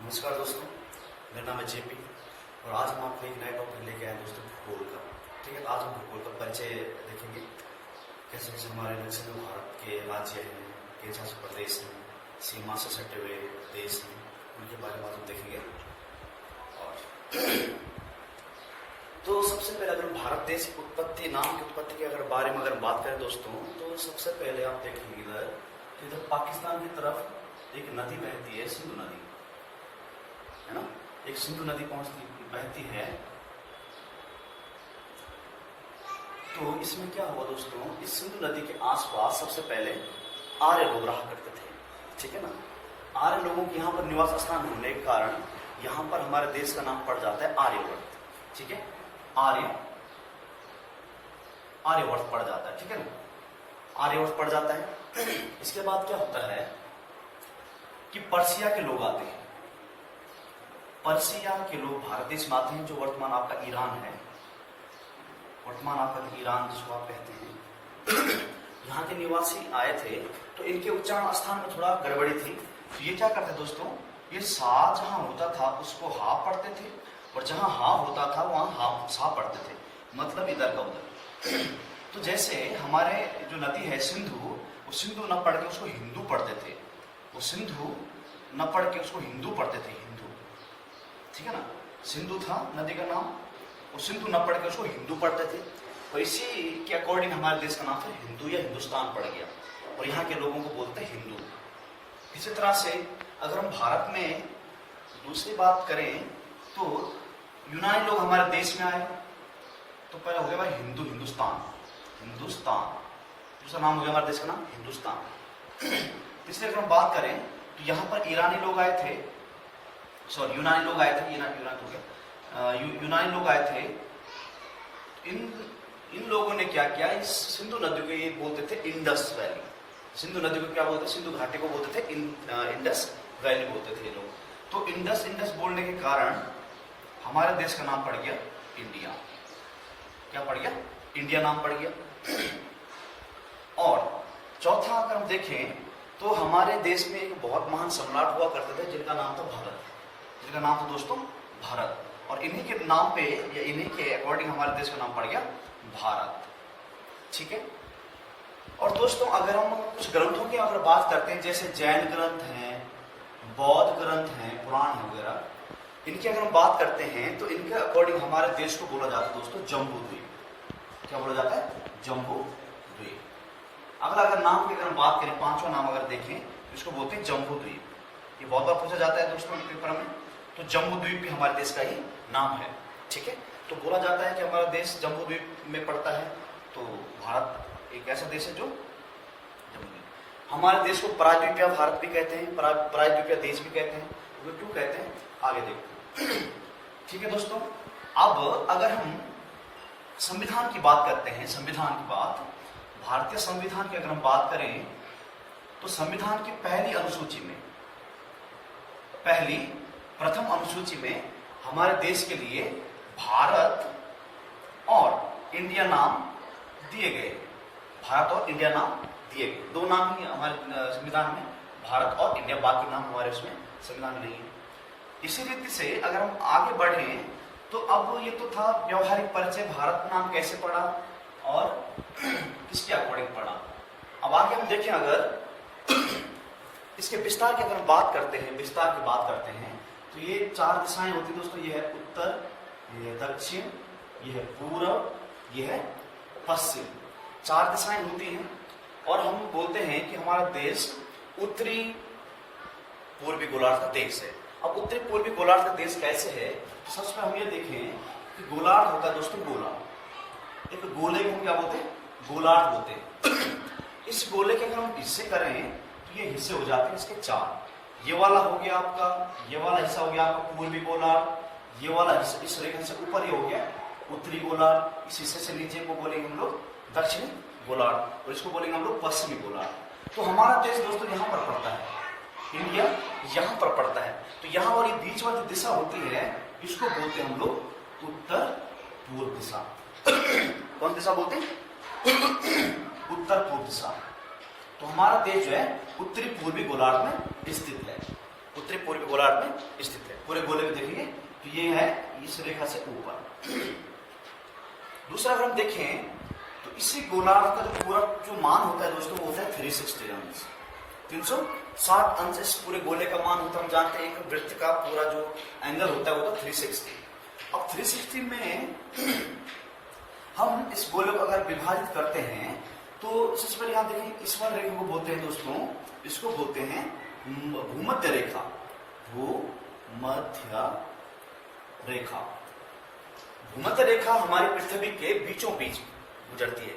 नमस्कार दोस्तों, मेरा नाम है जेपी और आज हम आपको एक नया टॉपिक लेके आए दोस्तों, भूगोल का। ठीक है, आज हम भूगोल का परिचय देखेंगे, कैसे कैसे हमारे दक्षिण भारत के राज्य हैं, केंद्र शासित प्रदेश हैं, सीमा से सटे हुए देश हैं, उनके बारे में आज हम देखेंगे। और तो सबसे पहले अगर भारत देश की उत्पत्ति, नाम की उत्पत्ति के अगर बारे में अगर बात करें दोस्तों, तो सबसे पहले आप देखेंगे इधर पाकिस्तान की तरफ एक नदी बहती है, सिंधु नदी, है ना। एक सिंधु नदी बहती है। तो इसमें क्या हुआ दोस्तों, इस सिंधु नदी के आसपास सबसे पहले आर्य लोग रहा करते थे, ठीक है ना। आर्य लोगों के यहाँ पर निवास स्थान होने के कारण यहाँ पर हमारे देश का नाम पड़ जाता है आर्यवर्त, ठीक है। आर्यवर्त पड़ जाता है, ठीक है ना, आर्यवर्त पड़ जाता है। इसके बाद क्या होता है कि पर्सिया के लोग आते हैं। पर्सिया के लोग भारत देश में आते हैं, जो वर्तमान आपका ईरान है, वर्तमान आपका ईरान जिसको आप कहते हैं। यहाँ के निवासी आए थे, तो इनके उच्चारण स्थान में थोड़ा गड़बड़ी थी। तो ये क्या करते दोस्तों, ये सा जहां होता था उसको हा पढ़ते थे, और जहां हा होता था वहां हा सा पढ़ते थे, मतलब इधर का उधर। तो जैसे हमारे जो नदी है सिंधु, वो सिंधु न पढ़ के उसको हिंदू पढ़ते थे, वो सिंधु न पढ़ के उसको हिंदू पढ़ते थे, हिंदू, ठीक है ना। सिंधु था नदी का नाम, वो सिंधु न पढ़ के उसको हिंदू पढ़ते थे। तो इसी के अकॉर्डिंग हमारे देश का नाम फिर हिंदू या हिंदुस्तान पड़ गया, और यहाँ के लोगों को बोलते हैं हिंदू। इसी तरह से अगर हम भारत में दूसरी बात करें, तो यूनानी लोग हमारे देश में आए, तो पहले हो गया भाई हिंदू, हिंदुस्तान, हिंदुस्तान, दूसरा नाम हो गया हमारे देश का नाम हिंदुस्तान। इसलिए अगर हम बात करें तो यहाँ पर ईरानी लोग आए थे, सॉरी यूनानी लोग आए थे, यूनानी लोग आए थे। इन लोगों ने क्या किया, इस सिंधु नदी को ये बोलते थे इंडस वैली। सिंधु नदी को क्या बोलते थे, सिंधु घाटी को बोलते थे इंडस वैली बोलते थे ये लोग। तो इंडस बोलने के कारण हमारे देश का नाम पड़ गया इंडिया। क्या पड़ गया, इंडिया नाम पड़ गया। और चौथा अगर हम देखें तो हमारे देश में एक बहुत महान सम्राट हुआ करते थे, जिनका नाम था भारत, जिनका नाम था दोस्तों भारत। और इन्हीं के नाम पे या इन्हीं के अकॉर्डिंग हमारे देश का नाम पड़ गया भारत, ठीक है। और दोस्तों अगर हम कुछ ग्रंथों की अगर बात करते हैं, जैसे जैन ग्रंथ हैं, बौद्ध ग्रंथ हैं, पुराण वगैरह, इनकी अगर हम बात करते हैं तो इनके अकॉर्डिंग हमारे देश को बोला जाता है दोस्तों जम्बू द्वीप। क्या बोला जाता है, जम्बू द्वीप। अगर नाम की अगर हम बात करें, पांचवा नाम अगर देखें, इसको बोलते हैं जम्बू द्वीप। ये बहुत बार पूछा जाता है दोस्तों पेपर में, तो जम्बू द्वीप भी हमारे देश का ही नाम है, ठीक है। तो बोला जाता है कि हमारा देश जम्बू द्वीप में पड़ता है। तो भारत एक ऐसा देश है जो जम्बू द्वीप। हमारे देश को प्रायद्वीपीय भारत भी कहते हैं, प्रायद्वीपीय देश भी कहते हैं। वो क्यों कहते हैं आगे देखते हैं, ठीक है दोस्तों। अब अगर हम संविधान की बात करते हैं, संविधान की बात, भारतीय संविधान की अगर हम बात करें, तो संविधान की पहली अनुसूची में, प्रथम अनुसूची में हमारे देश के लिए भारत और इंडिया नाम दिए गए। भारत और इंडिया नाम दिए गए, दो नाम ही हमारे संविधान में, भारत और इंडिया, बाकी नाम हमारे उसमें संविधान में नहीं है। इसी रीति से अगर हम आगे बढ़े, तो अब ये तो था व्यवहारिक परिचय, भारत नाम कैसे पड़ा और किसके अकॉर्डिंग पड़ा। अब आगे हम देखें, अगर इसके विस्तार की अगर बात करते हैं, विस्तार की बात करते हैं, तो ये चार दिशाएं होती दोस्तों। ये है उत्तर, ये है दक्षिण, ये है पूर्व, ये है पश्चिम, चार दिशाएं होती हैं। और हम बोलते हैं कि हमारा देश उत्तरी पूर्वी गोलार्ध का देश है। अब उत्तरी पूर्वी गोलार्ध का देश कैसे है, तो सबसे पहले हम ये देखें कि गोलार्ध होता है दोस्तों गोला। एक गोले को हम क्या बोलते हैं, गोलार्ध बोलते हैं। इस गोले के अगर हम हिस्से करें तो ये हिस्से हो जाते हैं इसके चार। ये वाला हो गया आपका, ये वाला हिस्सा हो गया आपका पूर्वी गोलार्ध, ये वाला हिस्सा इस रेखा से ऊपर ही हो गया उत्तरी गोलार्ध, इस हिस्से से नीचे को बोलेंगे हम लोग दक्षिणी गोलार्ध, और इसको बोलेंगे हम लोग पश्चिमी गोलार्ध। तो हमारा देश दोस्तों यहाँ पर पड़ता है, इंडिया यहाँ पर पड़ता है। तो यहाँ और ये बीच वाली दिशा होती है, इसको बोलते हैं हम लोग उत्तर पूर्व दिशा। कौन दिशा बोलते हैं, उत्तर पूर्व दिशा। तो हमारा देश जो है उत्तरी पूर्वी गोलार्ध में स्थित है। उत्तरी पूर्वी गोलार्ध में स्थित है। पूरे गोले में देखेंगे तो ये है इस रेखा से ऊपर। दूसरा अगर हम देखें तो इसी गोलार्ध का जो पूरा जो मान होता है दोस्तों वो होता है 360 अंश। 360 अंश इस पूरे गोले का मान होता है। हम जानते हैं कि वृत्त का पूरा जो एंगल होता है वो होता है 360। अब 360 में हम इस गोले को अगर विभाजित करते हैं तो सबसे पहले यहां देखें इस वाले रेखा को बोलते हैं दोस्तों, इसको बोलते हैं भूमध्य रेखा। भूमध्य रेखा, भूमध्य रेखा हमारी पृथ्वी के बीचों बीच गुजरती है।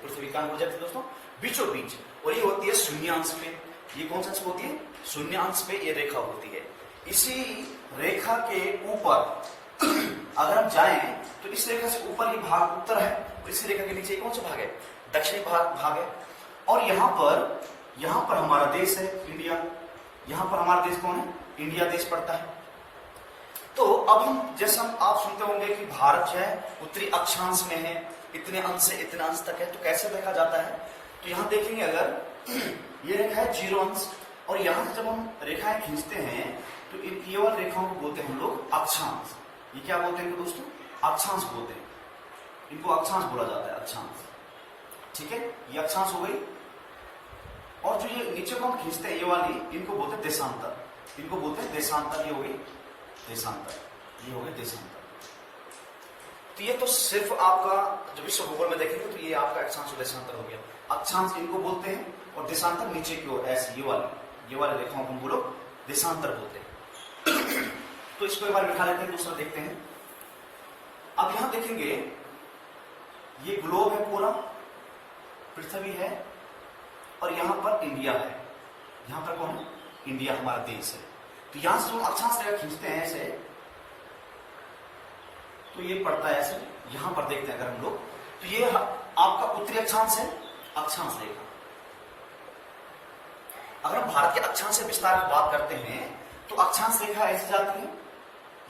पृथ्वी कहां गुजरती है दोस्तों? बीचों बीच। और ये होती है शून्यांश पे। ये कौन सा अंश होती है? शून्यांश पे ये रेखा होती है। इसी रेखा के ऊपर अगर हम जाएं तो इस रेखा से ऊपर ये भाग उत्तर है और इस रेखा के नीचे कौन सा भाग है? दक्षिणी भाग है। और यहाँ पर हमारा देश है इंडिया। यहाँ पर हमारा देश कौन है? इंडिया देश पड़ता है। तो अब हम जैसे आप सुनते होंगे कि भारत जो है उत्तरी अक्षांश में है, इतने अंश से इतने अंश तक है। तो कैसे देखा जाता है? तो यहाँ देखेंगे अगर ये रेखा है 0 अंश और यहाँ से जब हम रेखाएं खींचते हैं तो ये वाली रेखाओं को बोलते हैं हम लोग अक्षांश। ये क्या बोलते हैं दोस्तों? अक्षांश बोलते हैं। इनको अक्षांश बोला जाता है, अक्षांश। ठीक है, ये अक्षांश हो गई। और जो ये नीचे को हम खींचते हैं ये वाली, इनको बोलते हैं देशांतर। इनको बोलते हैं देशांतर। ये हो गई देशांतर, ये हो गए देशांतर। तो ये तो सिर्फ आपका जो विश्व भूगोल में देखेंगे तो ये आपका अक्षांश और देशांतर हो गया। अक्षांश इनको बोलते हैं और देशांतर नीचे की ओर ऐसी ये वाले रेखाओं को हम बोलो देशांतर बोलते हैं। तो इसको एक बार बिठा लेते हैं, दूसरा देखते हैं। अब यहां देखेंगे ये ग्लोब है, पूरा पृथ्वी है और यहां पर इंडिया है। यहां पर कौन है? इंडिया हमारा देश है। तो यहां से जो अक्षांश रेखा खींचते हैं ऐसे तो ये पड़ता है ऐसे। यहां पर देखते हैं अगर हम लोग तो ये आपका उत्तरी अक्षांश है, अक्षांश रेखा। अगर हम भारत के अक्षांश से विस्तार की बात करते हैं तो अक्षांश रेखा ऐसे जाती है,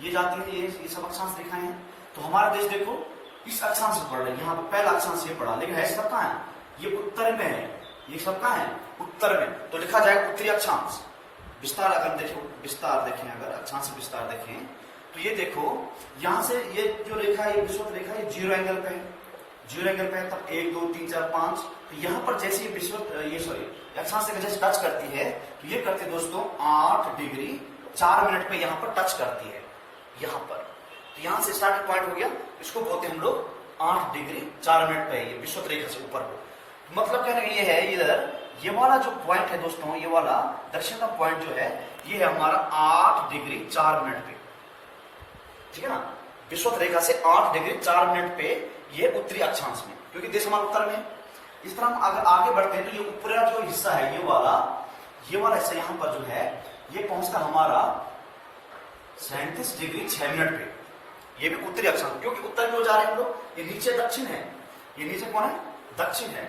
ये जाती है, ये सब अक्षांश रेखाएं हैं। तो हमारा देश देखो इस अक्षांश से पड़ रहा है। यहाँ पर पहला अक्षांश ये पड़ा, लेकिन है सब कहां है? ये उत्तर में है। ये सब कहां है? उत्तर में। तो लिखा जाएगा उत्तरी अक्षांश। विस्तार अगर देखो, विस्तार देखें, अगर अक्षांश विस्तार देखें तो ये देखो यहां से ये जो रेखा है, ये विषुवत रेखा, ये 0 एंगल पे है। 0 एंगल पे है, तब 1 2 3 4 5। तो यहां पर जैसे ये विषुवत अक्षांश रेखा जैसे टच करती है तो ये करती है दोस्तों 8 डिग्री 4 मिनट पे यहां पर टच करती है। यहां पर तो यहां से स्टार्टिंग पॉइंट हो गया, इसको बोलते हैं हम लोग 8 डिग्री 4 मिनट पे ये विषुवत रेखा से ऊपर हो। मतलब कहने का ये है, इधर ये वाला जो पॉइंट है दोस्तों, ये वाला दक्षिण का पॉइंट जो है ये है हमारा 8 डिग्री 4 मिनट पे। ठीक है ना? विषुवत रेखा से 8 डिग्री 4 मिनट पे ये उत्तरी अक्षांश में, क्योंकि देश हमारा उत्तर में है। इस तरह हम अगर आगे बढ़ते हैं तो ये ऊपरी जो हिस्सा है ये वाला हिस्सा यहां पर जो है ये पहुंचता हमारा 37 डिग्री 6 मिनट पे। ये भी उत्तरी अक्षांश, क्योंकि उत्तर में जा रहे हैं हम लोग। ये नीचे दक्षिण है, ये नीचे कौन है? दक्षिण है।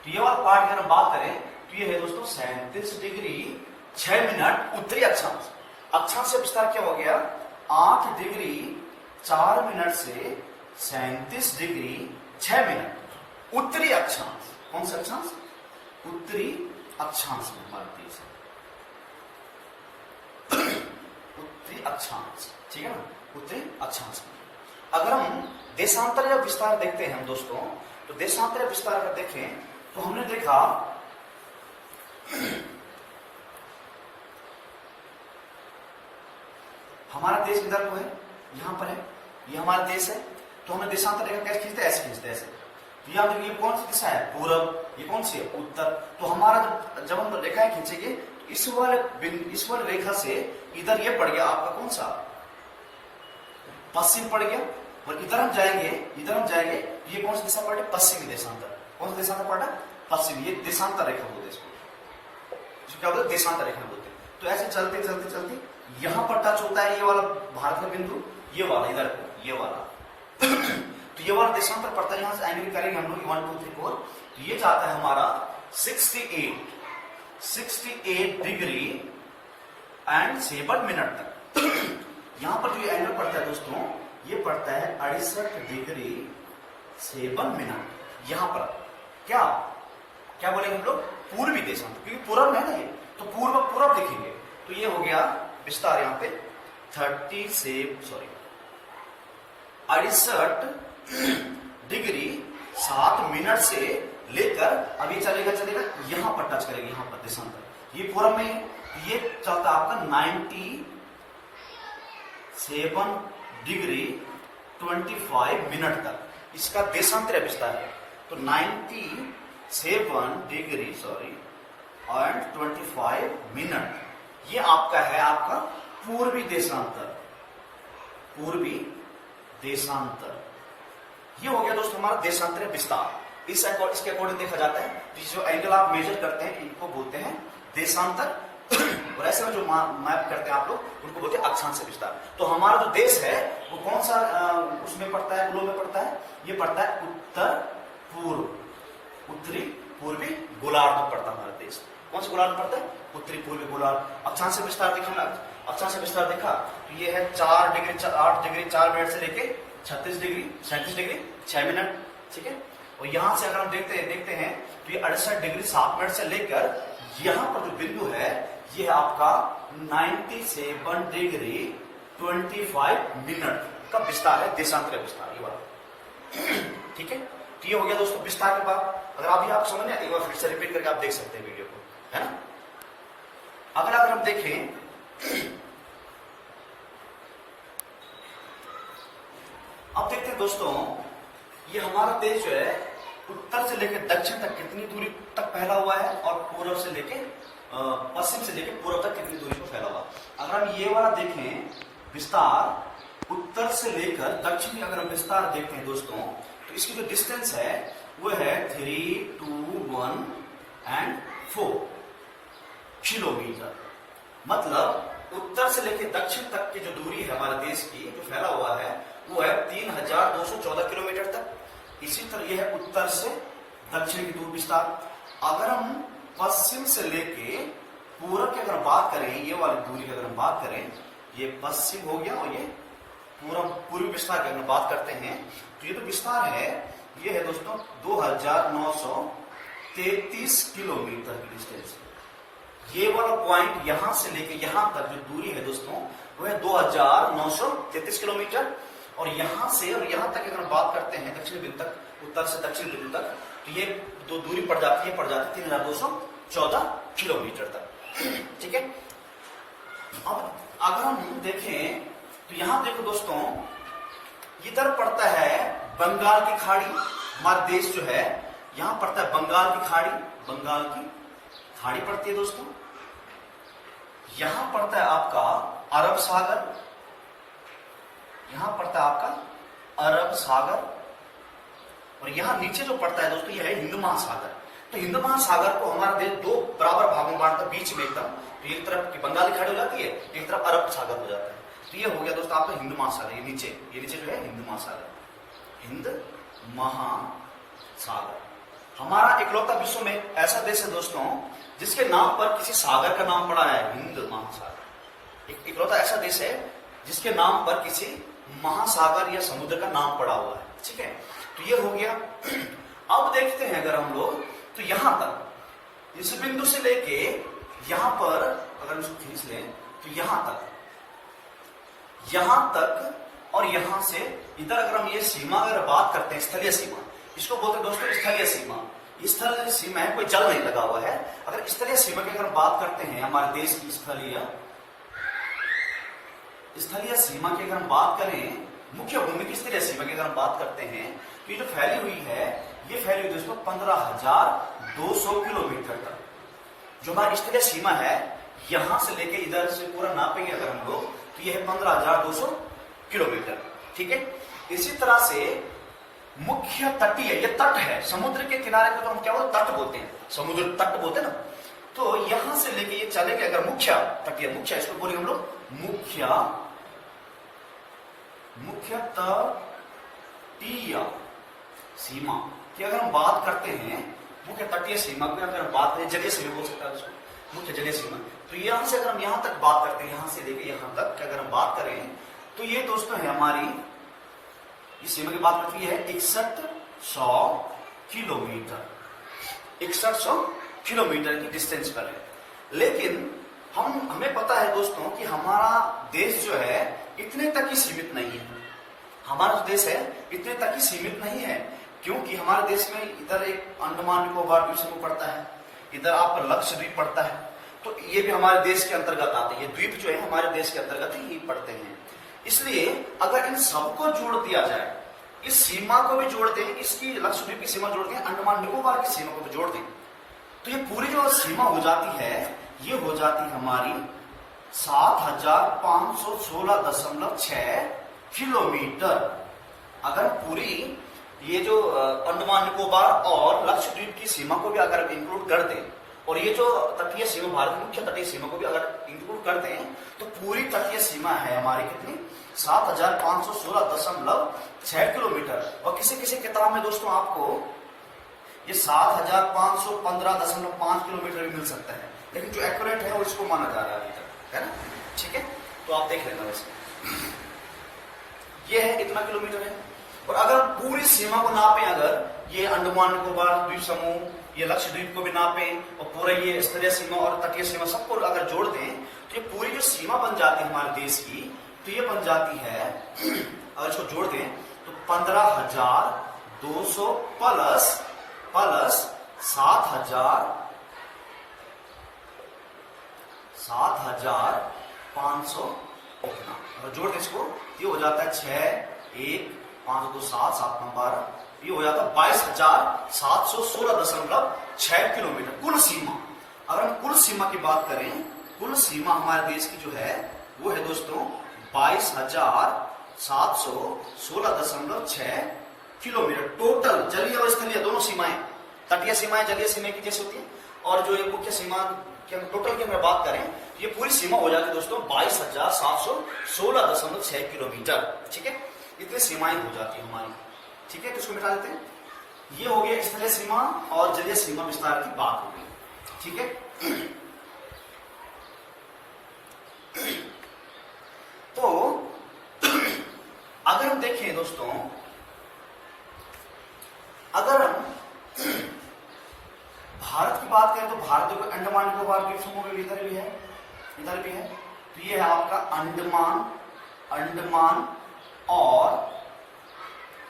तो ये वाला पार्ट अगर हम बात करें तो ये है दोस्तों 37 डिग्री 6 मिनट उत्तरी अक्षांश। अक्षांश से विस्तार क्या हो गया? 8 डिग्री 4 मिनट से 37 डिग्री 6 मिनट उत्तरी अक्षांश। कौन सा अक्षांश? उत्तरी अक्षांश में हमारा देश है। उत्तरी अक्षांश, ठीक है ना? उत्तरी अक्षांश में अगर हम देशांतर या विस्तार देखते हैं हम दोस्तों, तो देशांतर या विस्तार अगर देखें तो हमने देखा हमारा देश इधर को है, यहां पर है, ये हमारा देश है। तो हमने देशांतर रेखा कैसे खींचते? ऐसे खींचते ऐसे। तो यहाँ देखिए ये कौन सी दिशा है? पूरब। ये कौन सी है? उत्तर। तो हमारा जब हम रेखाएं खींचेंगे तो इस वाले रेखा से इधर ये पड़ गया आपका कौन सा? पश्चिम पड़ गया। और इधर हम जाएंगे ये कौन सी दिशा पड़ रही? पश्चिमी देशांतर। कौन सा देशांतर पड़ रहा है? पश्चिम। ये देशांतर रेखा बोलते हैं इसको। क्या बोलते हैं? देशांतर रेखा बोलते हैं। तो ऐसे चलते चलते चलते यहां पर टच होता है ये वाला भारत का बिंदु, ये वाला इधर को, ये वाला तो ये वाला देशांतर पड़ता है। यहां से एंगल करेंगे हम लोग 1 2 3 4। तो ये जाता है हमारा 68 डिग्री एंड 7 मिनट तक। यहां पर जो एंगल पड़ता है दोस्तों, ये पड़ता है 68 डिग्री 7 मिनट। यहां पर क्या बोलेंगे हम लोग? पूर्वी देशांतर, क्योंकि पूरब में है ना ये, तो पूर्व लिखेंगे। तो ये हो गया विस्तार यहाँ पे 68 डिग्री 7 मिनट से लेकर अभी चलेगा यहां पर टच करेगा, यहां पर देशांतर। ये पूरा में ये चलता आपका 97 डिग्री 25 मिनट तक, इसका देशांतर विस्तार है। तो 97 डिग्री एंड 25 मिनट, ये आपका है आपका पूर्वी देशांतर, पूर्वी देशांतर। ये हो गया दोस्तों हमारा देशांतरीय विस्तार। इसके अकॉर्डिंग देखा जाता है जो एंगल आप मेजर करते हैं इनको बोलते हैं देशांतर, और ऐसे में जो मैप करते हैं आप लोग उनको बोलते हैं अक्षांश विस्तार। तो हमारा जो देश है वो कौन सा उसमें पड़ता है, ग्लोब में पड़ता है, ये पड़ता है उत्तर पूर्व, उत्तरी पूर्वी गोलार्ध में पड़ता है हमारा देश। कौन सा गोलार्ध पड़ता है? उत्तरी पूर्वी गोलार्ध। अक्षांश विस्तार देखा ना, अक्षांश विस्तार देखा तो ये है 8 डिग्री 4 मिनट से लेके 36 डिग्री 37 डिग्री 6 मिनट, ठीक है। और यहां से अगर हम देखते हैं तो ये 68 डिग्री 7 मिनट से लेकर यहां पर जो बिंदु है ये आपका 97 डिग्री 25 मिनट का विस्तार है, देशांतरीय विस्तार ये वाला, ठीक है। तो ये हो गया दोस्तों विस्तार के बाद। अगर अभी आप समझ एक बार फिर से रिपीट करके आप देख सकते हैं वीडियो को, है ना। अगर हम देखें अब देखते हैं दोस्तों ये हमारा देश जो है उत्तर से लेकर दक्षिण तक कितनी दूरी तक फैला हुआ है और पूर्व से लेकर पश्चिम से लेकर पूर्व तक कितनी दूरी पर फैला हुआ। अगर हम ये वाला देखें विस्तार उत्तर से लेकर दक्षिण, अगर हम विस्तार देखते हैं दोस्तों तो इसकी जो डिस्टेंस है वो है 3, 2, 1 एंड 4 किलोमीटर। मतलब उत्तर से लेकर दक्षिण तक की जो दूरी है हमारे देश की जो फैला हुआ है वो है 3214 किलोमीटर तक। इसी तरह यह है उत्तर से दक्षिण की दूर विस्तार। अगर हम पश्चिम से लेके पूर्व की अगर बात करें, ये वाली दूरी की अगर हम बात करें, ये पश्चिम हो गया और ये पूर्वी विस्तार की अगर बात करते हैं तो ये तो विस्तार है, ये है दोस्तों 2933 किलोमीटर की डिस्टेंस। ये वाला पॉइंट यहां से लेके यहां तक जो दूरी है दोस्तों वो है 2933 किलोमीटर। और यहां से और यहां तक अगर बात करते हैं दक्षिण बिंदु तक, उत्तर से दक्षिण बिंदु तक, तो ये दो दूरी पड़ जाती है 3214 किलोमीटर तक, ठीक है। अब अगर हम देखें तो यहां देखो दोस्तों इधर पड़ता है बंगाल की खाड़ी, हमारा देश जो है यहां पड़ता है बंगाल की खाड़ी, बंगाल की खाड़ी पड़ती है दोस्तों। यहां पड़ता है आपका अरब सागर, यहां पड़ता है आपका अरब सागर। और यहां नीचे जो पड़ता है दोस्तों यह है हिंद महासागर। तो हिंद महासागर को हमारा देश दो बराबर भागों में बांटता है बीच में एकदम, तो एक तरफ की बंगाली खाड़ी हो जाती है, एक तरफ अरब सागर हो जाता है। तो ये हो गया दोस्तों आपका हिंद महासागर। ये नीचे जो है हिंद महासागर, हिंद महासागर। हमारा इकलौता विश्व में ऐसा देश है दोस्तों जिसके नाम पर किसी सागर का नाम पड़ा है, हिंद महासागर। इकलौता ऐसा देश है जिसके नाम पर किसी महासागर या समुद्र का नाम पड़ा हुआ है, ठीक है। तो ये हो गया। अब देखते हैं अगर हम लोग तो यहां तक इस बिंदु से लेके यहां पर अगर इसको खींच लें तो यहां तक और यहां से इधर अगर हम ये सीमा अगर बात करते हैं स्थलीय सीमा, इसको बोलते हैं दोस्तों स्थलीय सीमा। स्थलीय सीमा है, कोई जल नहीं लगा हुआ है। अगर स्थलीय सीमा की अगर बात करते हैं हमारे देश की स्थलीय सीमा की अगर हम बात करें, मुख्य भूमि की स्थलीय सीमा की अगर हम बात करते हैं तो ये जो फैली हुई है ये फैली हुई दोस्तों 15,200 किलोमीटर तक। जो हमारी स्थलीय सीमा है यहां से लेके इधर से पूरा नापेंगे अगर हम लोग तो ये है 15,200 किलोमीटर, ठीक है। इसी तरह से मुख्य तटीय, ये तट है, समुद्र के किनारे को तो हम क्या बोलते हैं, तट बोलते हैं, समुद्र तट बोलते हैं ना। तो यहां से लेके ये चलेंगे अगर मुख्य तटीय, मुख्य इसको बोलेंगे हम लोग मुख्य तटीय सीमा की अगर हम बात करते हैं, मुख्य तटीय सीमा की अगर हम बात करें, जलीय सीमा बोल सकता है उसको, मुख्य जलीय सीमा। तो यहां से अगर हम यहां तक बात करते हैं, यहां से लेके यहां तक अगर हम बात करें तो ये दोस्तों है हमारी इस सीमा की बात करती है 6100 किलोमीटर, 6100 किलोमीटर की डिस्टेंस पर है। लेकिन हमें पता है दोस्तों कि हमारा देश जो है इतने तक ही सीमित नहीं है। हमारा जो देश है इतने तक ही सीमित नहीं है, क्योंकि हमारे देश में इधर एक अंडमान निकोबार द्वीप समूह पड़ता है, इधर आपका लक्षद्वीप पड़ता है, तो ये भी हमारे देश के अंतर्गत आते हैं। ये द्वीप जो है हमारे देश के अंतर्गत ही पड़ते हैं। इसलिए अगर इन सबको जोड़ दिया जाए, इस सीमा को भी जोड़ दें, इसकी लक्षद्वीप की सीमा जोड़ दें, अंडमान निकोबार की सीमा को भी जोड़ दें, तो ये पूरी जो सीमा हो जाती है, ये हो जाती है हमारी 7516.6 किलोमीटर। अगर पूरी ये जो अंडमान निकोबार और लक्षद्वीप की सीमा को भी अगर इंक्लूड कर दें, और ये जो तटीय सीमा, भारत की मुख्य तटीय सीमा को भी अगर इंक्लूड कर दें, तो पूरी तटीय सीमा है हमारी कितनी, 7516.6 किलोमीटर। और किसी किसी किताब में दोस्तों आपको ये 7515.5 किलोमीटर भी मिल सकता है, लेकिन जो एक्यूरेट है वो इसको माना जा रहा है अभी तक, है ना। ठीक है, तो आप देख लेना। वैसे ये है इतना किलोमीटर है। और अगर पूरी सीमा को नापें, अगर ये अंडमान निकोबार द्वीप समूह, ये लक्षद्वीप को भी नापें, और पूरा ये स्तरीय सीमा और तटीय सीमा सबको अगर जोड़ दें, तो ये पूरी जो सीमा बन जाती है हमारे देश की, तो ये बन जाती है, अगर इसको जोड़ दें तो 15,200 प्लस 7,500 इतना, और जोड़ दें इसको, ये हो जाता है 6, 1, 5, 2, 7, 7, 9, 12, ये हो जाता है 22,716.6 किलोमीटर कुल सीमा। अगर हम कुल सीमा की बात करें, कुल सीमा हमारे देश की जो है वो है दोस्तों 22,716.6 किलोमीटर टोटल। जलीय और स्थलीय दोनों सीमाएं, तटीय सीमाएं जलीय सीमा की जैसे होती है, और जो ये मुख्य सीमा टोटल की अगर बात करें, ये पूरी सीमा हो जाती है दोस्तों 22,716.6 किलोमीटर। ठीक है, इतनी सीमाएं हो जाती है हमारी। ठीक है, तो इसको मिटा देते हैं। ये हो गया स्थलीय सीमा और जलीय सीमा विस्तार की बात हो गई। ठीक है, तो अगर हम देखें दोस्तों, अगर हम भारत की बात करें, तो भारत को अंडमान निकोबार द्वीप समूह में इधर भी है, इधर भी है। तो ये है आपका अंडमान और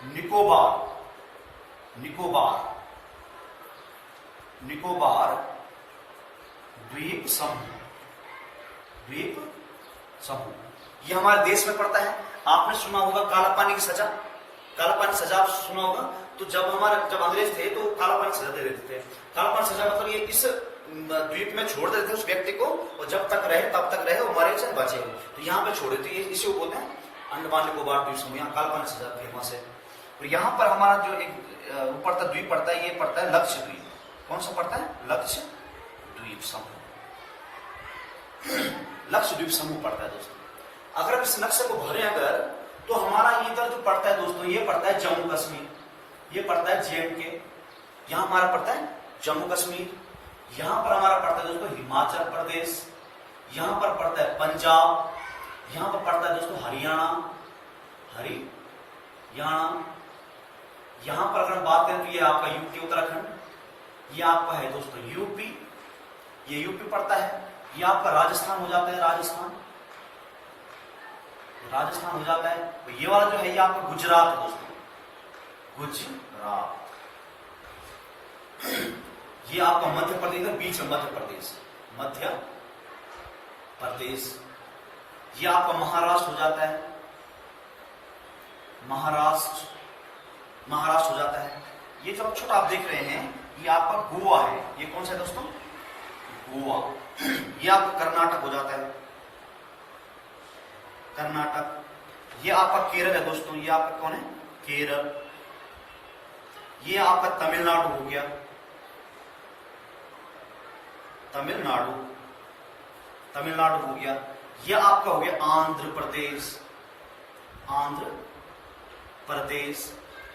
निकोबार द्वीप समूह। ये हमारे देश में पड़ता है। आपने सुना होगा काला पानी की सजा, काला पानी सजा आप सुना होगा। तो जब अंग्रेज थे तो काला पानी सजा दे देते थे। काला पानी सजा मतलब ये इस द्वीप में छोड़ देते थे उस व्यक्ति को, और जब तक रहे तब तक रहे, वो मरे चाहे बचे हो, तो यहाँ पे छोड़ देते। इसी को बोलते हैं अंडमान निकोबार द्वीप समूह। यहाँ काला पानी सजा फेमस है। तो यहाँ पर हमारा जो एक ऊपर तक द्वीप पड़ता है, ये पड़ता है लक्षद्वीप। कौन सा पड़ता है? लक्षद्वीप समूह। लक्षद्वीप समूह पड़ता है दोस्तों। अगर इस नक्शे को भरे अगर, तो हमारा इधर जो पड़ता है दोस्तों, ये पड़ता है जम्मू कश्मीर, ये पड़ता है JNK, यहां हमारा पड़ता है जम्मू कश्मीर, यहां पर हमारा पड़ता है दोस्तों हिमाचल प्रदेश, यहां पर पड़ता है पंजाब, यहां पर पड़ता है दोस्तों हरियाणा, यहां पर अगर हम बात करें तो ये आपका यूपी उत्तराखंड, ये आपका है दोस्तों यूपी, ये यूपी पड़ता है। ये आपका राजस्थान हो जाता है, राजस्थान हो जाता है। तो ये वाला जो है ये आपका गुजरात है दोस्तों, गुजरात। ये आपका मध्य प्रदेश है, बीच में मध्य प्रदेश। ये आपका महाराष्ट्र हो जाता है, महाराष्ट्र हो जाता है। ये जो छोटा आप देख रहे हैं, ये आपका गोवा है। ये कौन सा है दोस्तों? गोवा। ये आपका कर्नाटक हो जाता है, कर्नाटक। ये आपका केरल है दोस्तों, ये आपका कौन है? केरल। ये आपका तमिलनाडु हो गया, तमिलनाडु हो गया। ये आपका हो गया आंध्र प्रदेश।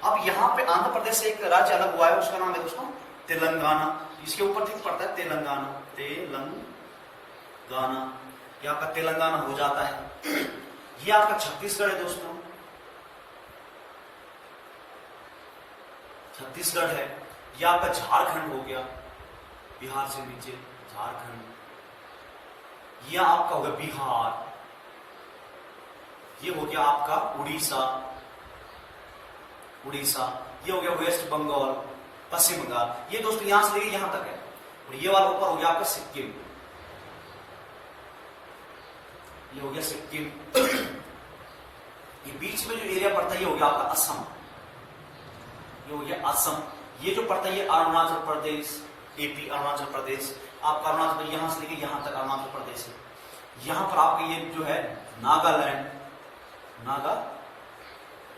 अब यहां पे आंध्र प्रदेश से एक राज्य अलग हुआ है, उसका नाम है दोस्तों तेलंगाना। इसके ऊपर ठीक पड़ता है तेलंगाना। ये आपका तेलंगाना हो जाता है। ये आपका छत्तीसगढ़ है दोस्तों, छत्तीसगढ़ है। ये आपका झारखंड हो गया, बिहार से नीचे झारखंड। यह आपका हो गया बिहार, ये हो गया आपका उड़ीसा, ये हो गया वेस्ट बंगाल, पश्चिम बंगाल। ये दोस्तों यहां से लेके यहां तक है। और ये वाला ऊपर हो गया आपका सिक्किम, ये हो गया सिक्किम। ये बीच में जो एरिया पड़ता है ये हो गया आपका असम, ये हो गया असम। ये जो पड़ता है ये अरुणाचल प्रदेश, एपी अरुणाचल प्रदेश। आपका अरुणाचल प्रदेश यहां से लेके यहां तक अरुणाचल प्रदेश है। यहां पर आपका ये जो है नागालैंड,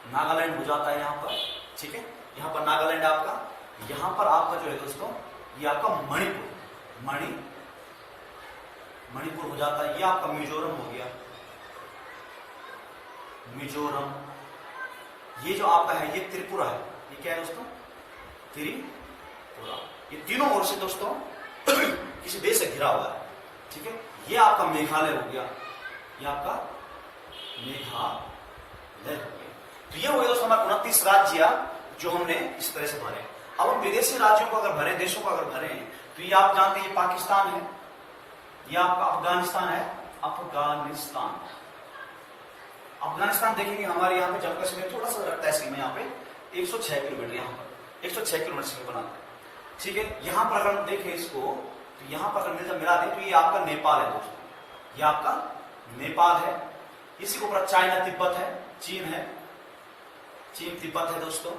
नागालैंड हो जाता है यहां पर, ठीक है। यहां पर नागालैंड आपका, यहां पर आपका जो है दोस्तों ये आपका मणिपुर हो जाता है। ये आपका मिजोरम हो गया, मिजोरम। ये जो आपका है ये त्रिपुरा है। ये क्या है दोस्तों? त्रिपुरा। ये तीनों ओर से दोस्तों किसी देश से घिरा हुआ है, ठीक है। ये आपका मेघालय हो गया, ये आपका मेघालय हो गया। तो ये हो गया दोस्तों हमारे 29 राज्य जो हमने इस तरह से भरे। अब हम विदेशी राज्यों को अगर भरे, देशों को अगर भरे, तो ये आप जानते हैं ये पाकिस्तान है, ये आपका अफगानिस्तान है, अफगानिस्तान देखेंगे हमारे यहाँ पे जम्मू कश्मीर थोड़ा सा लगता है सीमा, यहाँ पे 106 किलोमीटर, यहाँ पर 106 किलोमीटर सीमा बना, ठीक है। यहाँ पर अगर हम देखें इसको, तो यहाँ पर अगर मिला दें तो ये आपका नेपाल है दोस्तों, ये आपका नेपाल है। इसी के ऊपर चाइना तिब्बत है, चीन तिब्बत है दोस्तों।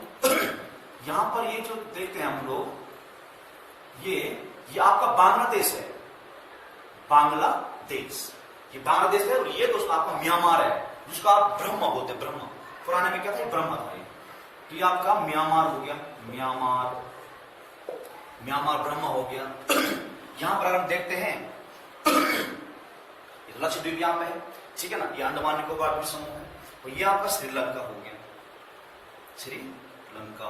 यहां पर ये जो देखते हैं हम लोग, ये आपका बांग्लादेश है, ये बांग्लादेश है। और ये दोस्तों आपका म्यांमार है, जिसको आप ब्रह्म बोलते हैं, ब्रह्म पुराने में क्या था, ब्रह्म था ये। तो ये आपका म्यांमार हो गया, म्यांमार ब्रह्म हो गया। यहां पर अगर हम देखते हैं ये तो लक्षद्वीप यहां पे है, ठीक है ना। ये अंडमान निकोबार द्वीप समूह है। और ये आपका श्रीलंका हो गया, श्रीलंका।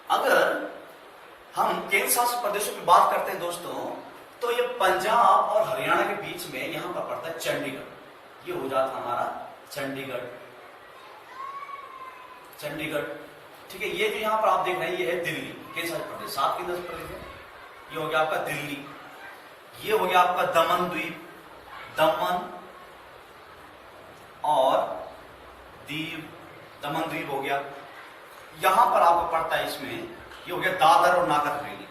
अगर हम केंद्र शासित प्रदेशों की बात करते हैं दोस्तों, तो ये पंजाब और हरियाणा के बीच में यहां पर पड़ता है चंडीगढ़। ये हो जाता हमारा चंडीगढ़, ठीक है। ये जो यहां पर आप देख रहे हैं ये है दिल्ली, केंद्र शासित प्रदेश, 7 केंद्र शासित प्रदेश है। ये हो गया आपका दिल्ली। ये हो गया आपका दमन द्वीप, दमन और दीव, दमन द्वीप हो गया। यहां पर आपको पड़ता है इसमें, ये हो गया दादर और नागर हवेली,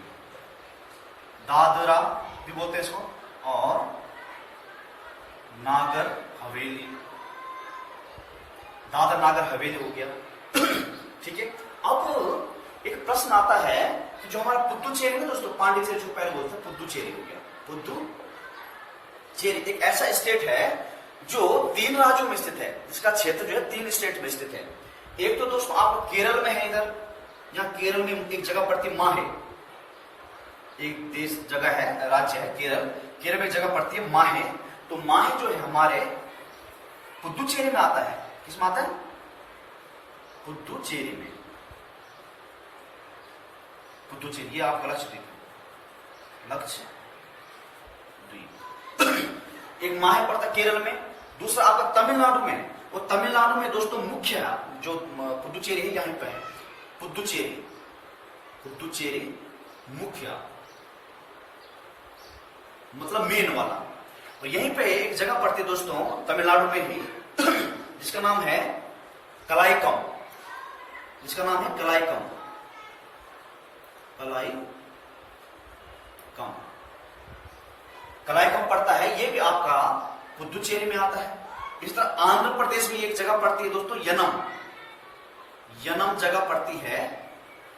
दादरा भी बोलते हैं इसको, और नागर हवेली, दादर नागर हवेली हो गया, ठीक है। अब एक प्रश्न आता है कि जो हमारा पुद्दुचेरी है दोस्तों, पांडिचेरी जो पहले बोलते हैं, पुद्दुचेरी हो गया। पुद्दुचेरी एक ऐसा स्टेट है जो 3 राज्यों में स्थित है, जिसका क्षेत्र जो है 3 स्टेट में स्थित है। एक तो दोस्तों आपको केरल में है, इधर यहाँ केरल में एक जगह पड़ती है माहे, एक देश जगह है, राज्य है केरल में एक जगह पड़ती है माहे। तो माहे जो है हमारे पुद्दुचेरी में आता है। किस में आता है? पुद्दुचेरी में। पुद्दुचेरी ये आपका लक्षद्वीप, एक माहे पड़ता केरल में, दूसरा आपका तमिलनाडु में। वो तमिलनाडु में दोस्तों मुख्य जो पुद्दुचेरी है यहीं पे है, पुद्दुचेरी मुख्य मतलब मेन वाला। और यहीं पे एक जगह पड़ती है दोस्तों तमिलनाडु में ही, जिसका नाम है कलाईकम, कलाईकम पड़ता है। ये भी आपका पुद्दुचेरी में आता है। इस तरह आंध्र प्रदेश में एक जगह पड़ती है दोस्तों यनम जगह पड़ती है,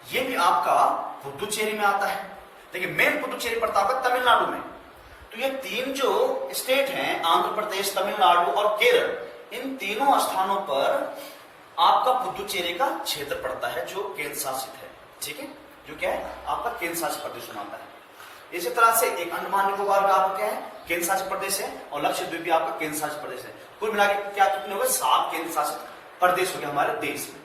ये भी आपका पुद्दुचेरी में आता है। देखिए मेन पुद्दुचेरी पड़ता है तमिलनाडु में। तो ये 3 जो स्टेट हैं, आंध्र प्रदेश, तमिलनाडु और केरल, इन तीनों स्थानों पर आपका पुद्दुचेरी का क्षेत्र पड़ता है जो केंद्र शासित है, ठीक है, जो क्या है आपका केंद्र शासित प्रदेश में आता है। इसी तरह से एक अंडमान निकोबार का आपका क्या है, केंद्र शासित प्रदेश है, और लक्षद्वीप भी आपका केंद्र शासित प्रदेश है। कुल मिला के क्या कितने हो गए? 7 केंद्र शासित प्रदेश हो गए हमारे देश में।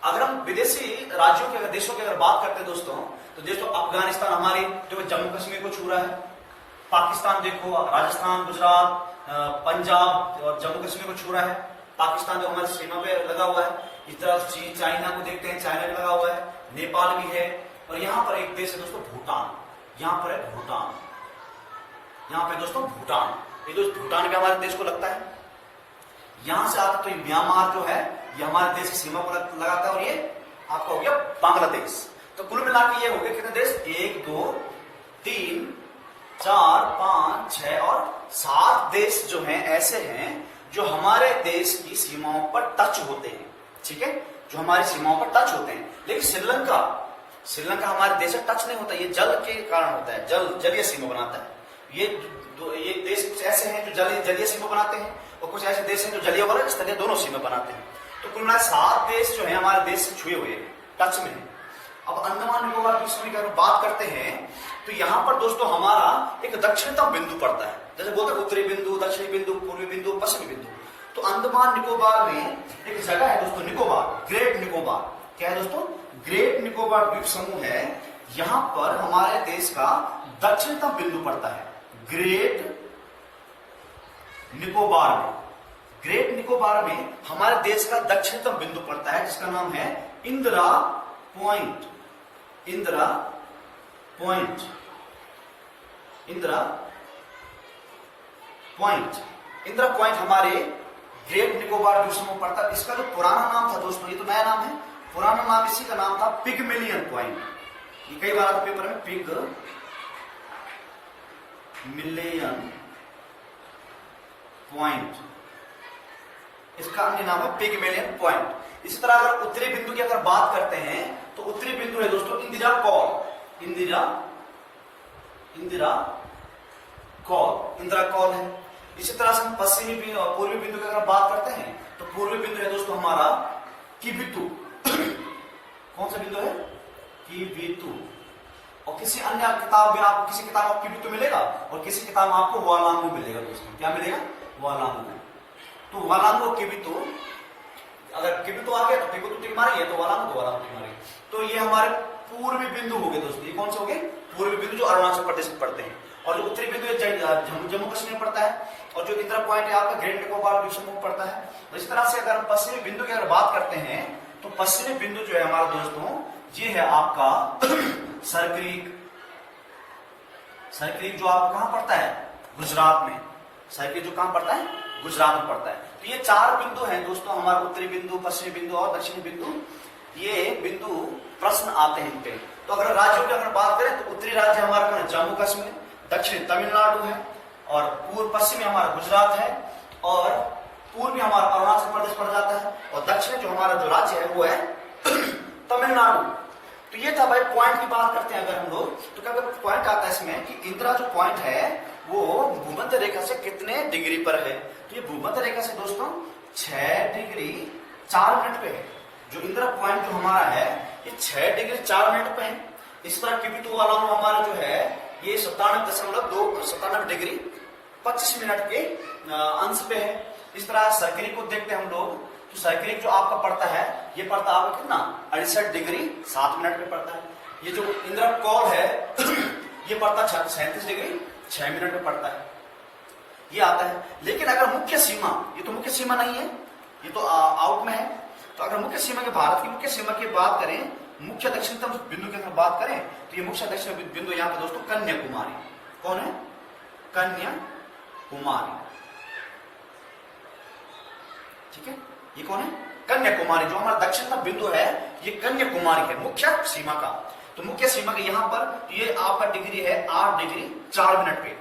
अगर हम विदेशी राज्यों के, देशों की अगर बात करते हैं दोस्तों, तो दोस्तों अफगानिस्तान हमारे जो जम्मू कश्मीर को छू रहा है, पाकिस्तान देखो राजस्थान, गुजरात, पंजाब और जम्मू कश्मीर को छू रहा है, पाकिस्तान जो हमारे सीमा पे लगा हुआ है। इस तरह चाइना को देखते हैं, चाइना भी लगा हुआ है, नेपाल भी है, और यहाँ पर एक देश है दोस्तों भूटान, यहां पर है भूटान, यहां पे दोस्तों भूटान, ये दोस्त भूटान का हमारे देश को लगता है। यहां से आता तो ये म्यांमार जो है ये हमारे देश की सीमा को लगाता है, और ये आपका हो गया बांग्लादेश। तो कुल मिला के ये हो गए कितने देश, 1 2 3 4 5 6 और 7 देश जो हैं ऐसे हैं जो हमारे देश की सीमाओं पर टच होते हैं, ठीक है, जो हमारी सीमाओं पर टच होते हैं। लेकिन श्रीलंका हमारे देश से टच नहीं होता, ये जल के कारण होता है, जलीय सीमा बनाता है। ये देश कुछ ऐसे हैं जो जलीय सीमा बनाते हैं, और कुछ ऐसे देश हैं जो जलीय वाला स्थलीय दोनों सीमा बनाते हैं। तो कुल मिला 7 देश जो है हमारे देश से छुए हुए हैं, टच में है। अब अंडमान निकोबार द्वीप समूह की अगर बात करते हैं तो यहाँ पर दोस्तों हमारा एक दक्षिणतम बिंदु पड़ता है, जैसे बोलते हैं उत्तरी बिंदु, दक्षिणी बिंदु, पूर्वी बिंदु, पश्चिमी बिंदु। तो अंडमान निकोबार में एक जगह है दोस्तों निकोबार, ग्रेट निकोबार। क्या है दोस्तों, ग्रेट निकोबार द्वीप समूह है, यहां पर हमारे देश का दक्षिणतम बिंदु पड़ता है। ग्रेट निकोबार में, ग्रेट निकोबार में हमारे देश का दक्षिणतम बिंदु पड़ता है, जिसका नाम है Indira point. Indira point, Indira point, Indira point हमारे ग्रेट निकोबार द्वीप समूह पड़ता है। इसका जो पुराना नाम था दोस्तों, ये तो नया नाम है, पुराना नाम इसी का नाम था पिगमिलियन पॉइंट। ये कई बार आता पेपर में, पिगमिलियन पॉइंट, इसका अन्य नाम है पिगमिलियन पॉइंट। इसी तरह अगर उत्तरी बिंदु की अगर बात करते हैं तो उत्तरी बिंदु है दोस्तों इंदिरा कॉल, इंदिरा कॉल है। इसी तरह से हम पश्चिमी बिंदु और पूर्वी बिंदु की अगर बात करते हैं तो पूर्वी बिंदु है दोस्तों हमारा किबितु। कौन सा बिंदु है, किबितु। और किसी अन्य किताब में आपको, किसी किताब में किबितु मिलेगा और किसी किताब में आपको वालांगू मिलेगा दोस्तों। क्या मिलेगा, वालांगू। तो वालांगू किबितु, अगर किबितु आ गया तो किबितु टिक मारेंगे, तो वालांगू तो वालांगू टिक मारेंगे। तो ये हमारे पूर्वी बिंदु हो गए दोस्तों। ये कौन से हो गए, पूर्वी बिंदु जो अरुणाचल प्रदेश में पड़ते हैं। और जो उत्तरी बिंदु जम्मू कश्मीर में पड़ता है, और जो इंदिरा पॉइंट है आपका ग्रेट निकोबार द्वीप समूह पड़ता है। तो इस तरह से अगर पश्चिमी बिंदु की अगर बात करते हैं तो पश्चिमी बिंदु जो है हमारा दोस्तों ये है आपका सरक्रीक। सरक्रीक जो आपको कहां पड़ता है, गुजरात में। सरक्रीक जो कहां पड़ता है, गुजरात में पड़ता है। तो ये 4 बिंदु हैं दोस्तों, हमारे उत्तरी बिंदु, पश्चिमी बिंदु और दक्षिणी बिंदु। ये बिंदु प्रश्न आते हैं इन पे। तो अगर राज्यों की अगर बात करें तो उत्तरी राज्य हमारा जम्मू कश्मीर, दक्षिण तमिलनाडु है, और पूर्व पश्चिमी हमारा गुजरात है, और पूर्वी हमारा अरुणाचल प्रदेश पड़ जाता है, और दक्षिण जो हमारा जो राज्य है वो है तमिलनाडु। तो ये था भाई पॉइंट की बात करते हैं अगर हम लोग, तो क्या पॉइंट आता है इसमें कि इंदिरा जो पॉइंट है वो भूमध्य रेखा से कितने डिग्री पर है। तो ये भूमध्य रेखा से दोस्तों 6 डिग्री 4 मिनट पे है। जो इंदिरा पॉइंट जो हमारा है ये 6 डिग्री 4 मिनट पे है। इस तरह किबितु वाला हमारा जो है ये 97 डिग्री 25 मिनट के अंश पे है। इस तरह सरक्रीक को देखते हैं हम लोग, तो सरक्रीक जो आपका पड़ता है ये पड़ता है आपका कितना, 68 डिग्री 7 मिनट पे पड़ता है। ये जो इंदिरा कॉल है ये पड़ता है 37 डिग्री 6 मिनट में पड़ता है, ये आता है। लेकिन अगर मुख्य सीमा, ये तो मुख्य सीमा नहीं है, ये तो आउट में है। तो अगर मुख्य सीमा के, भारत की मुख्य सीमा की बात करें, मुख्य दक्षिणतम बिंदु की अगर बात करें तो ये मुख्य दक्षिण बिंदु यहाँ पे दोस्तों कन्याकुमारी। कौन है, कन्याकुमारी, ठीक है। ये कौन है, कन्याकुमारी। जो हमारा दक्षिणतम बिंदु है ये कन्याकुमारी है मुख्य सीमा का। तो मुख्य सीमा के यहाँ पर ये आपका डिग्री है 8 डिग्री 4 मिनट पे।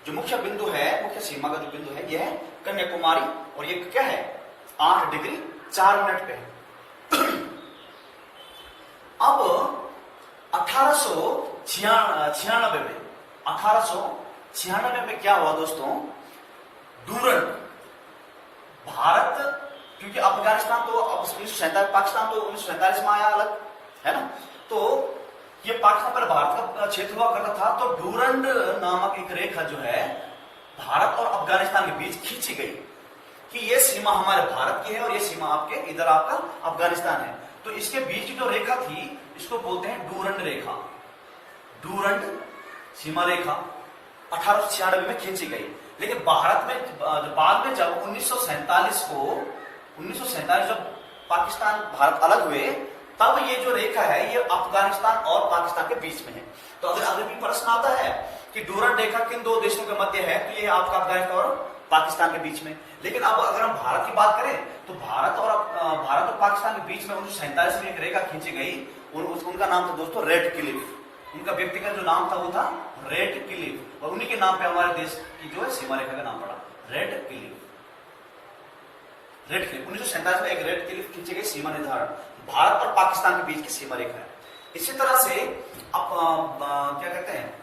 जो मुख्य बिंदु है, मुख्य सीमा का जो बिंदु है ये है कन्याकुमारी, और ये क्या है 8 डिग्री 4 मिनट पे है। अब 1896 में क्या हुआ दोस्तों, डूरंड, भारत, क्योंकि अफगानिस्तान तो 1947, पाकिस्तान तो 1947 में आया अलग, है ना। तो ये पाकिस्तान पर भारत का क्षेत्र हुआ करता था। तो डूरंड नामक एक रेखा जो है भारत और अफगानिस्तान के बीच खींची गई कि ये सीमा हमारे भारत की है और ये सीमा आपके इधर आपका अफगानिस्तान है। तो इसके बीच की जो रेखा थी इसको बोलते हैं डूरंड रेखा। डूरंड सीमा रेखा 1896 में खींची गई। लेकिन भारत में बाद में जब 1947 जब पाकिस्तान भारत अलग हुए तब ये जो रेखा है ये अफगानिस्तान और पाकिस्तान के बीच में है। तो अगर भी प्रश्न आता है कि डूरंड रेखा किन दो देशों के मध्य है, तो ये आपका अफगानिस्तान और पाकिस्तान के बीच में। लेकिन अब अगर हम भारत की बात करें तो भारत और पाकिस्तान के बीच में 1947 में एक रेखा खींची गई, उनका नाम था दोस्तों रेड क्लिफ। उनका व्यक्तिगत जो नाम था वो था रेड क्लिफ, और उन्हीं के नाम पे हमारे देश की जो है सीमा रेखा का नाम पड़ा रेड क्लिफ। रेड क्लिफ 1947 में एक रेड क्लिफ खींची गई सीमा निर्धारण, भारत और पाकिस्तान के बीच की सीमा रेखा है। इसी तरह से क्या कहते हैं,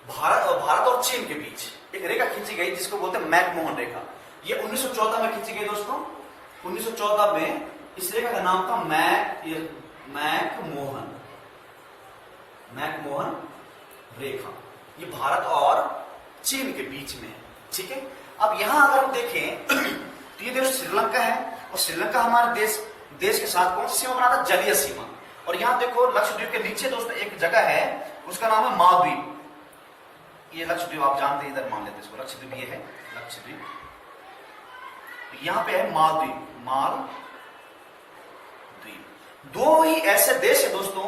भारत और चीन के बीच एक रेखा खींची गई जिसको बोलते हैं मैकमोहन रेखा। ये 1914 में खींची गई दोस्तों। 1914 में इस रेखा का नाम था मैकमोहन रेखा। ये भारत और चीन के बीच में है, ठीक है। अब यहां अगर हम देखें तो ये देश श्रीलंका है, और श्रीलंका हमारे देश के साथ कौन सी सीमा बनाता है, जलीय सीमा। और यहां देखो लक्षद्वीप के नीचे दोस्तों एक जगह है, उसका नाम है मालदीव। ये लक्षद्वीप आप जानते हैं, इधर मान लेते हैं इसको, लक्षद्वीप ये है लक्षद्वीप, यहां पे है मालदीव। दो ही ऐसे देश है दोस्तों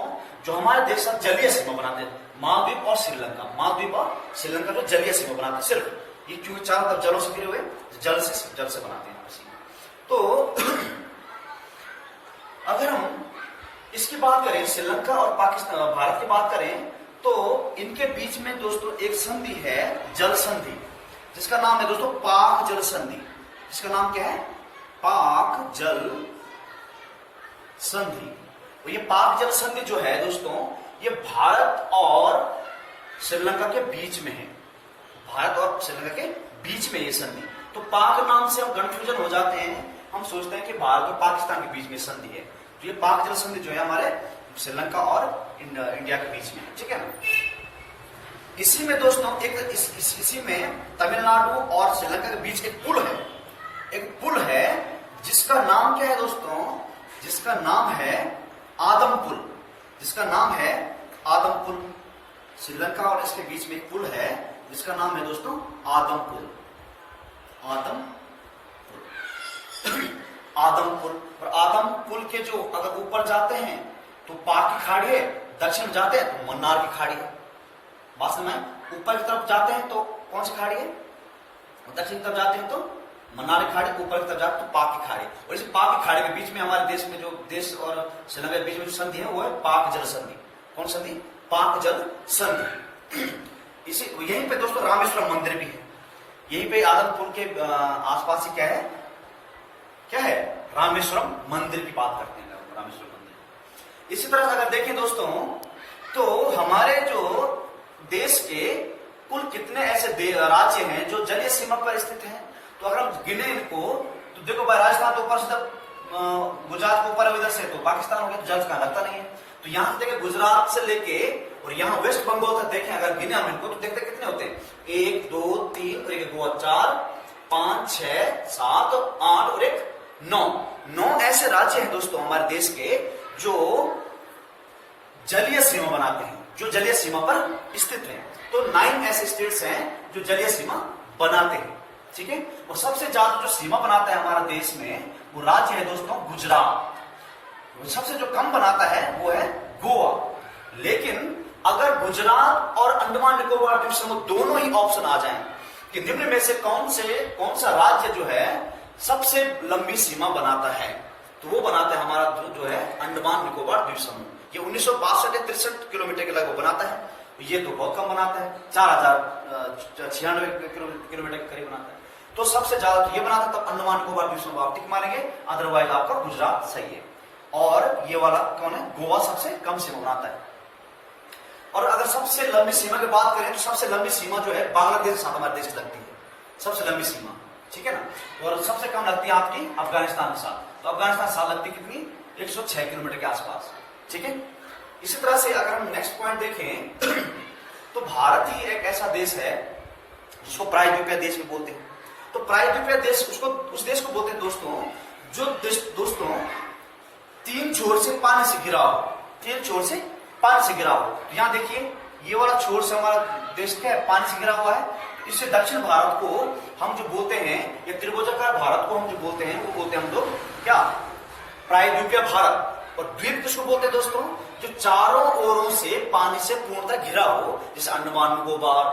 जो हमारे देश साथ जलीय सीमा बनाते हैं, मालदीव और श्रीलंका। मालदीव और श्रीलंका जो जलीय सीमा बनाते हैं, सिर्फ ये क्योंकि चारों तरफ जलों से घिरे हुए, जल से बनाते हैं सीमा। तो अगर हम इसकी बात करें, श्रीलंका और पाकिस्तान भारत की बात करें, तो इनके बीच में दोस्तों एक संधि है, जल संधि, जिसका नाम है दोस्तों पाक जल संधि। जिसका नाम क्या है, पाक जल संधि। और ये पाक जल संधि जो है दोस्तों, ये भारत और श्रीलंका के बीच में है। भारत और श्रीलंका के बीच में ये संधि। तो पाक नाम से हम कंफ्यूजन हो जाते हैं, हम सोचते हैं कि भारत और पाकिस्तान के बीच में संधि है। तो ये पाक जल संधि जो है हमारे श्रीलंका और इंडिया के बीच में, ठीक है ना। इसी में दोस्तों इसी में तमिलनाडु और श्रीलंका के बीच एक पुल है जिसका नाम क्या है दोस्तों, जिसका नाम है आदमपुल। श्रीलंका और इसके बीच में एक पुल है जिसका नाम है दोस्तों आदमपुल। और आदमपुल के जो अगर ऊपर जाते हैं तो पाक की खाड़ी है, दक्षिण जाते हैं तो मन्नार की खाड़ी है। बात समझ में? ऊपर की तरफ जाते हैं तो कौन सी खाड़ी है, दक्षिण की तरफ जाते हैं तो मन्नार की खाड़ी, ऊपर की तरफ जाते हैं तो पाक की खाड़ी। और इस पाक की खाड़ी के बीच में हमारे देश में जो देश और श्रीलंका के बीच में जो संधि है वो है पाक जल संधि। कौन संधि, पाक जल संधि। इसी यहीं पे दोस्तों रामेश्वरम मंदिर भी है। यहीं पे आदमपुर के आसपास ही क्या है रामेश्वरम मंदिर की बात करते हैं, रामेश्वरम मंदिर। इसी तरह से अगर देखें दोस्तों तो हमारे जो देश के कुल कितने ऐसे राज्य हैं जो जलीय सीमा पर स्थित हैं, तो अगर हम गिने इनको तो देखो भाई, राजस्थान तो ऊपर से गुजरात के ऊपर इधर से तो पाकिस्तान हो गया, तो जल कहां लगता नहीं है। तो यहां से देखें गुजरात से लेके और यहाँ वेस्ट बंगाल तक देखें अगर गिने हम इनको तो देखते कितने होते हैं, 1 2 3 और 1 2 4 5 6 7 8 और 1 9 ऐसे राज्य हैं दोस्तों हमारे देश के जो जलीय सीमा बनाते हैं, जो जलीय सीमा पर स्थित हैं। तो 9 ऐसे स्टेट्स हैं जो जलीय सीमा बनाते हैं, ठीक है। और सबसे ज्यादा जो सीमा बनाता है हमारा देश में वो राज्य है दोस्तों गुजरात। सबसे जो कम बनाता है वो है गोवा। लेकिन अगर गुजरात और अंडमान निकोबार द्वीप समूह दोनों ही ऑप्शन आ जाएं कि निम्न में से कौन सा राज्य जो है सबसे लंबी सीमा बनाता है, तो वो बनाता है हमारा जो है अंडमान निकोबार द्वीप समूह। ये 1962 या 63 किलोमीटर के लगभग बनाता है। ये तो बहुत कम बनाता है, 4096 किलोमीटर के करीब बनाता है। तो सबसे ज्यादा तो ये बनाता है, तब अंडमान निकोबार द्वीप समूह आप टिक मारेंगे, अदरवाइज आपका गुजरात सही है। और ये वाला कौन है, गोवा सबसे कम सीमा बनाता है। और अगर सबसे लंबी सीमा की बात करें तो सबसे लंबी सीमा जो है बांग्लादेश के साथ हमारे देश की लगती है, सबसे लंबी सीमा, ठीक है ना। और सबसे कम लगती है आपकी अफगानिस्तान के साथ। तो अफगानिस्तान साथ लगती कितनी, 106 किलोमीटर के आसपास, ठीक है। इसी तरह से अगर हम नेक्स्ट पॉइंट देखें तो भारत ही एक ऐसा देश है जिसको प्रायद्वीपीय देश भी बोलते हैं। तो प्रायद्वीपीय देश उस देश को बोलते हैं दोस्तों जो देश दोस्तों 3 छोर से पानी से घिरा हो, 3 छोर से पानी से घिरा हो। तो यहां देखिए ये वाला छोर से हमारा देश क्या है, पानी से घिरा हुआ है। इससे दक्षिण भारत को हम जो बोलते हैं, या त्रिभुजाकार भारत को हम जो बोलते हैं वो बोलते हैं हम लोग क्या, प्रायद्वीपीय भारत। और द्वीप किसको बोलते हैं दोस्तों? जो चारों ओरों से पानी से पूर्णतः घिरा हो, जैसे अंडमान निकोबार,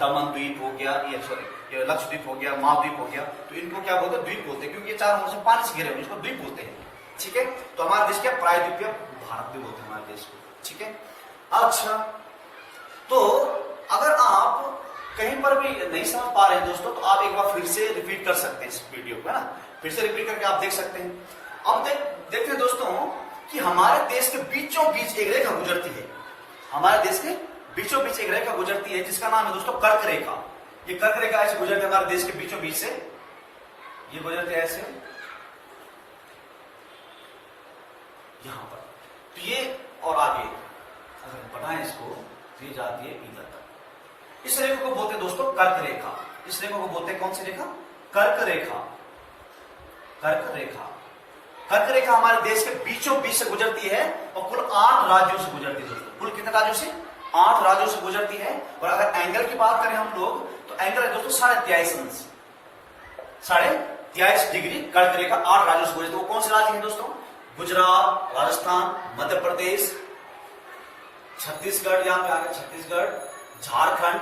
दमन द्वीप हो गया, ये सॉरी लक्षद्वीप हो गया, मालदीव हो गया, तो इनको क्या बोलते हैं? द्वीप बोलते हैं, क्योंकि ये चारों ओर से पानी से घिरे हुए, इसको द्वीप बोलते हैं। ठीक है, तो हमारे देश क्या प्रायद्वीपीय भारत भी बोलते हैं हमारे देश को। ठीक है, अच्छा, तो अगर आप कहीं पर भी नहीं समझ पा रहे हैं दोस्तों, तो आप एक बार फिर से रिपीट कर सकते हैं इस वीडियो को, है ना, फिर से रिपीट करके आप देख सकते हैं। अब देखते हैं दोस्तों कि हमारे देश के बीचों बीच एक रेखा गुजरती है, हमारे देश के बीचों बीच एक रेखा गुजरती है, जिसका नाम है दोस्तों कर्क रेखा। ये कर्क रेखा ऐसे गुजरती है हमारे देश के बीचों बीच से, ये गुजरती है ऐसे यहां पर, तो ये और आगे अगर बढ़ाएं इसको तो ये जाती है इधर तक। इस रेखा को बोलते हैं दोस्तों कर्क रेखा। इस रेखा को बोलते हैं कौन सी रेखा? कर्क रेखा। कर्क रेखा, कर्क रेखा हमारे देश के बीचों बीच से गुजरती है और कुल 8 राज्यों से गुजरती है दोस्तों। कुल कितने राज्यों से? 8 राज्यों से गुजरती है। और अगर एंगल की बात करें हम लोग, तो एंगल है दोस्तों 23.5 अंश, 23.5 डिग्री। कर्क रेखा 8 राज्यों से गुजरती है। वो कौन से राज्य हैं दोस्तों? गुजरात, राजस्थान, मध्य प्रदेश, छत्तीसगढ़, यहां पे आ गया छत्तीसगढ़, झारखंड,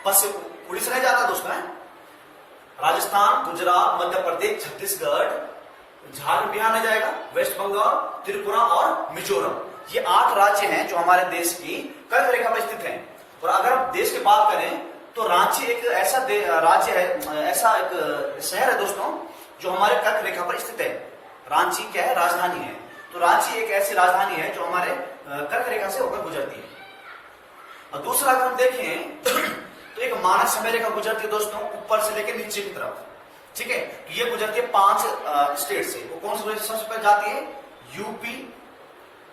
पश्चिम उड़ीसा नहीं जाता दोस्तों है, राजस्थान, गुजरात, मध्य प्रदेश, छत्तीसगढ़, झारखंड बिहार नहीं जाएगा, वेस्ट बंगाल, त्रिपुरा और मिजोरम। ये 8 राज्य हैं जो हमारे देश की कर्क रेखा पर स्थित हैं। और अगर हम देश की बात करें तो रांची एक ऐसा राज्य है, ऐसा एक शहर है दोस्तों जो हमारे कर्क रेखा पर स्थित है। रांची क्या है? राजधानी है। तो रांची एक ऐसी राजधानी है जो हमारे कर्क रेखा से होकर गुजरती है। और दूसरा अगर हम देखें तो एक मानक समय रेखा गुजरती है दोस्तों ऊपर से लेकर नीचे की तरफ। ठीक है, तो ये गुजरती है 5 स्टेट से। वो कौन सी सबसे पहले जाती है? यूपी,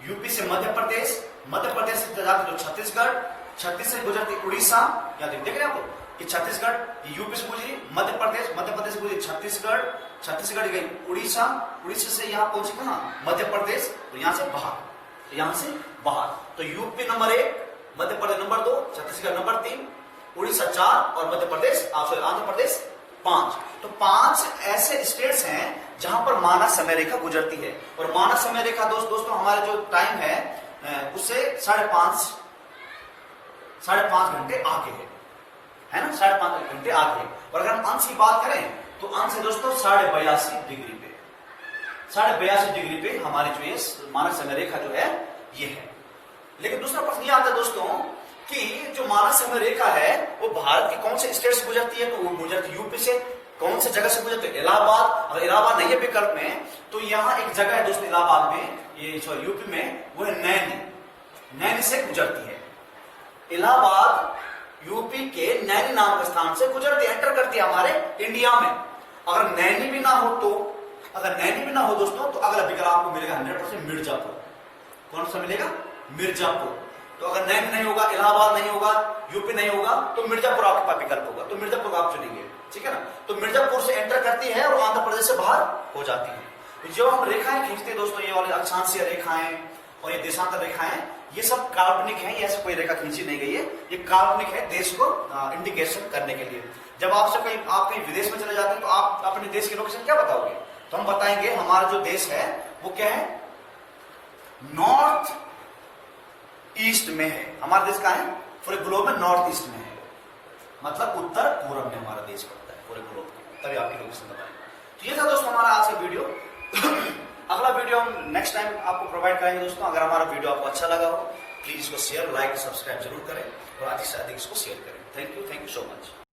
यूपी से मध्य प्रदेश, मध्य प्रदेश से जाती है छत्तीसगढ़, छत्तीस से गुजरती उड़ीसा, या देख रहे हैं आप कि छत्तीसगढ़ यूपी से गुजरी, मध्य प्रदेश, मध्य प्रदेश से गुजरी छत्तीसगढ़, छत्तीसगढ़ गई उड़ीसा, उड़ीसा से यहाँ पहुंची कहां? मध्य प्रदेश, तो यहां से बाहर, तो यहां से बाहर। तो UP number 1, Madhya Pradesh number 2, Chhattisgarh number 3, Orissa 4 और मध्य प्रदेश आंध्र प्रदेश 5। तो 5 ऐसे स्टेट्स हैं जहां पर मानक समय रेखा गुजरती है। और मानक समय रेखा दोस्तों हमारे जो टाइम है उससे 5.5 घंटे आगे है ना, 5.5 घंटे आगे। और अगर हम अंश की बात करें तो अंश है दोस्तों 82.5 डिग्री पे, 82.5 डिग्री पे हमारी जो ये मानक समय रेखा जो है ये है। लेकिन दूसरा प्रश्न ये आता है दोस्तों कि जो मानक समय रेखा है वो भारत के कौन से स्टेट से गुजरती है? तो वो गुजरती यूपी से। कौन से जगह से गुजरती है? इलाहाबाद। अगर इलाहाबाद नहीं है विकल्प में, तो यहाँ एक जगह है दोस्तों इलाहाबाद में, ये सॉरी यूपी में, वो है नैनी। नैनी से गुजरती है। इलाहाबाद यूपी के नैनी नाम के स्थान से गुजरती, एंटर करती है हमारे इंडिया में। अगर नैनी भी ना हो तो, अगर नैनी भी ना हो दोस्तों, तो अगला विकल्प आपको मिलेगा 100% मिर्जापुर। कौन सा मिलेगा? मिर्जापुर। तो अगर नैनी नहीं होगा, इलाहाबाद नहीं होगा, यूपी नहीं होगा, तो मिर्जापुर आपके पास विकल्प होगा, तो मिर्जापुर आप चुनेंगे। ठीक है ना, तो मिर्जापुर से एंटर करती है और आंध्र प्रदेश से बाहर हो जाती है। जो हम रेखाएं खींचते हैं दोस्तों, ये वाली अक्षांशीय रेखाएं और ये देशांतर रेखाएं, ये सब काल्पनिक हैं, ऐसे कोई रेखा खींची नहीं गई है, ये काल्पनिक है देश को इंडिकेशन करने के लिए। जब आपसे कोई आप कहीं विदेश में चले जाते हैं तो आप अपने देश की लोकेशन क्या बताओगे? तो हम बताएंगे हमारा जो देश है वो क्या है? नॉर्थ ईस्ट में है। हमारा देश कहां है? पूरे ग्लोब में नॉर्थ ईस्ट में है, मतलब उत्तर पूर्व में हमारा देश पड़ता है पूरे ग्लोब में, तभी आपकी लोकेशन बताएंगे। तो ये था दोस्तों हमारा आज का वीडियो। अगला वीडियो हम नेक्स्ट टाइम आपको प्रोवाइड करेंगे दोस्तों। अगर हमारा वीडियो आपको अच्छा लगा हो प्लीज इसको शेयर, लाइक, सब्सक्राइब जरूर करें और अधिक से अधिक इसको शेयर करें। Thank you so much.